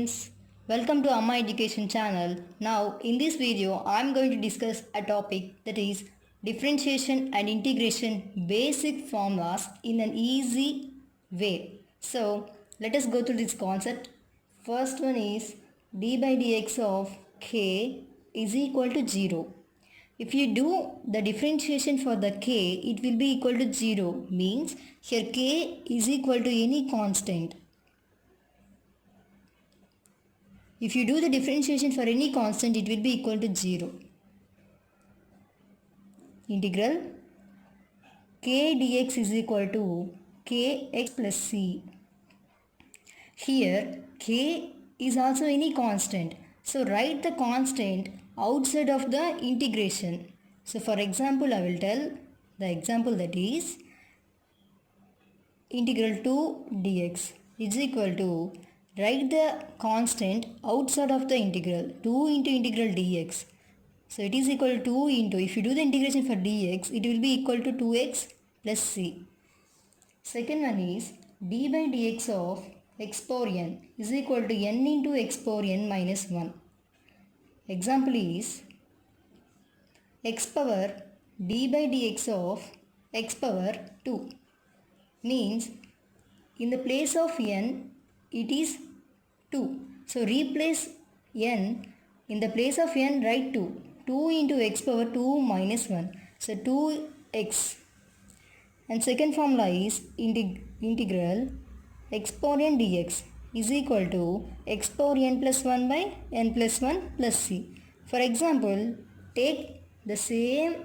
friends, welcome to Amma Education channel. Now in this video I am going to discuss a topic that is differentiation and integration basic formulas in an easy way. So let us go through this concept. First one is d by dx of k is equal to 0. If you do the differentiation for the k, it will be equal to 0, means here k is equal to any constant. If you do the differentiation for any constant, it will be equal to 0. Integral k dx is equal to kx plus c. Here k is also any constant. So write the constant outside of the integration. So for example, I will tell the example, that is integral 2 dx is equal to, write the constant outside of the integral, 2 into integral dx. So it is equal to 2 into, if you do the integration for dx, it will be equal to 2x plus c. Second one is d by dx of x power n is equal to n into x power n minus 1. Example is x power d by dx of x power 2. Means in the place of n, it is 2. So replace n, in the place of n write 2. 2 into x power 2 minus 1. So 2x. And second formula is integral x power n dx is equal to x power n plus 1 by n plus 1 plus c. For example, take the same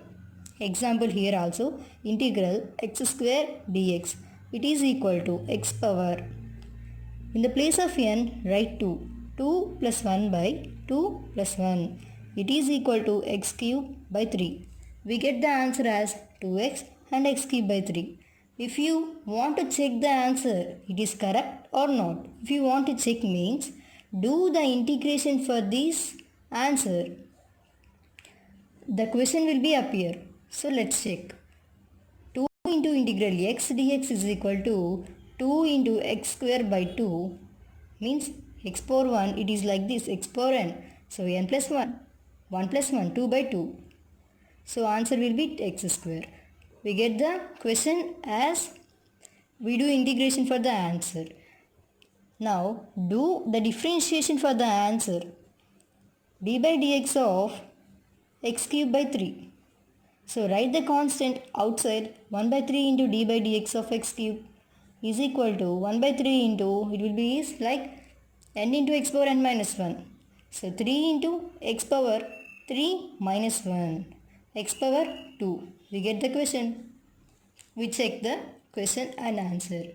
example here also, integral x square dx. It is equal to x power, in the place of n write 2. 2 plus 1 by 2 plus 1. It is equal to x cube by 3. We get the answer as 2x and x cube by 3. If you want to check the answer, it is correct or not. If you want to check means, do the integration for this answer. The question will be appear. So let's check. 2 into integral x dx is equal to 2 into x square by 2, means x power 1, it is like this, x power n. So n plus 1, 1 plus 1, 2 by 2. So answer will be x square. We get the question as we do integration for the answer. Now do the differentiation for the answer. D by dx of x cube by 3. So write the constant outside, 1 by 3 into d by dx of x cube is equal to 1 by 3 into, it will be is like n into x power n minus 1. So 3 into x power 3 minus 1, x power 2. We get the question. We check the question and answer.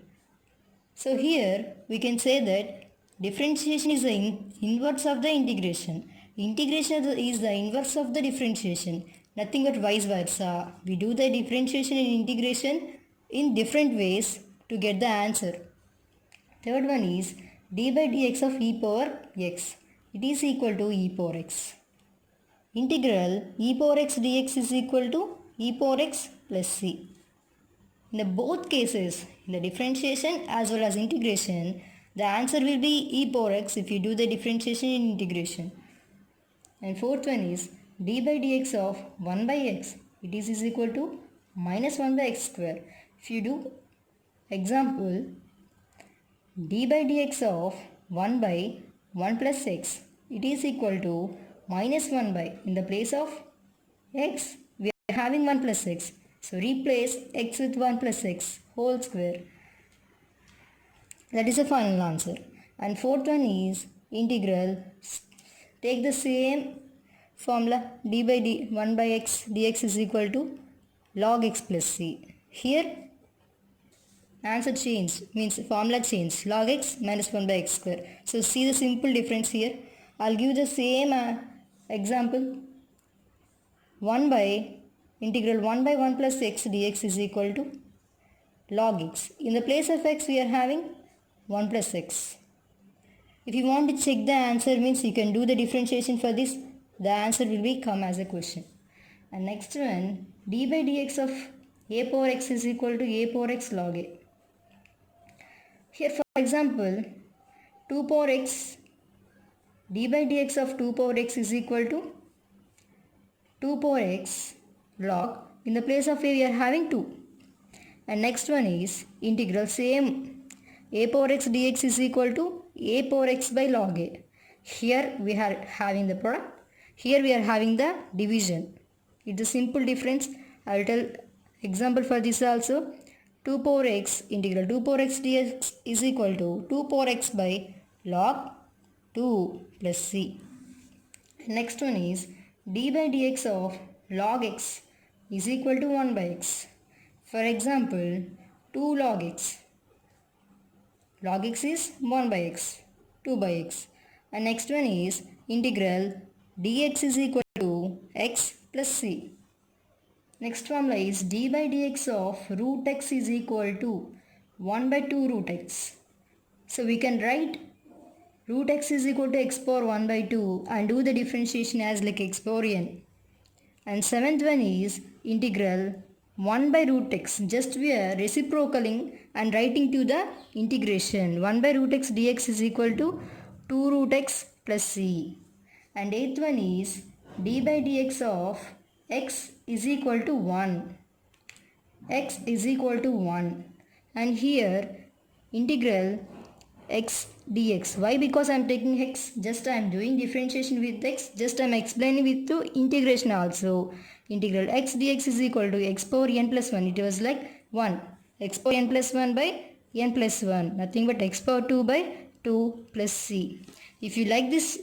So here we can say that differentiation is the inverse of the integration. Integration is the inverse of the differentiation. Nothing but vice versa. We do the differentiation and integration in different ways to get the answer. Third one is d by dx of e power x. It is equal to e power x. Integral e power x dx is equal to e power x plus c. In the both cases, in the differentiation as well as integration, the answer will be e power x if you do the differentiation and integration. And fourth one is d by dx of 1 by x, it is equal to minus 1 by x square. If you do example, d by dx of 1 by 1 plus x, it is equal to minus 1 by, in the place of x, we are having 1 plus x. So replace x with 1 plus x whole square. That is the final answer. And fourth one is integral, take the same formula, d by 1 by x dx is equal to log x plus c. Here answer change, means formula change, log x minus 1 by x square. So see the simple difference here. I'll give the same example. 1 by integral 1 by 1 plus x dx is equal to log x. In the place of x we are having 1 plus x. If you want to check the answer means you can do the differentiation for this. The answer will be come as a question. And next one, d by dx of a power x is equal to a power x log a. Here for example, 2 power x d by dx of 2 power x is equal to 2 power x log, in the place of a we are having 2. And next one is integral same, a power x dx is equal to a power x by log a. Here we are having the product, here we are having the division. It's a simple difference. I will tell example for this also. 2 power x integral 2 power x dx is equal to 2 power x by log 2 plus c. Next one is d by dx of log x is equal to 1 by x. For example, 2 log x. Log x is 1 by x, 2 by x. And next one is integral dx is equal to x plus c. Next formula is d by dx of root x is equal to 1 by 2 root x. So we can write root x is equal to x power 1 by 2 and do the differentiation as like x power n. And seventh one is integral 1 by root x. Just we are reciprocaling and writing to the integration. 1 by root x dx is equal to 2 root x plus c. And eighth one is d by dx of x is equal to 1. X is equal to 1. And here integral x dx. Why? Because I am taking x, just I am doing differentiation with x, just I am explaining with the integration also. Integral x dx is equal to x power n plus 1. It was like 1. X power n plus 1 by n plus 1. Nothing but x power 2 by 2 plus c. If you like this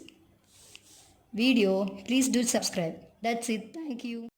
video, please do subscribe. That's it. Thank you.